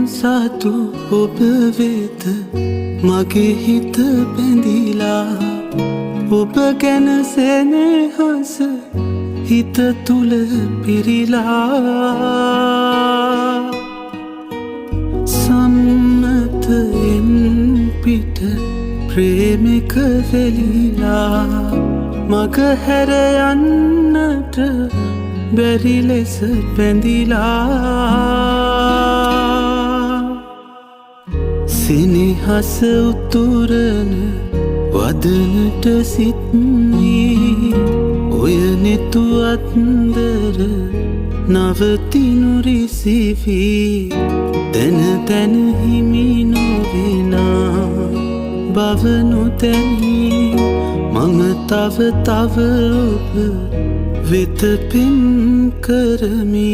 සතු ඔබ වෙත මගේ හිත බැඳිලා ඔබ ගැන සෙනෙහස හිත තුල පිරිලා සම්මතයෙන් පිට ප්‍රේමික වෙලිලා මග හැර යන්නට බැරි ලෙස බැඳිලා සෙනෙහස උතුරන වදනට සිත්නී ඔය නෙතු අත්දර නවතිනු රිසිවී දැන දැන හිමි නොවෙනා බව නොතැනී මම තව තව ඔබ වෙත පෙම් කරමි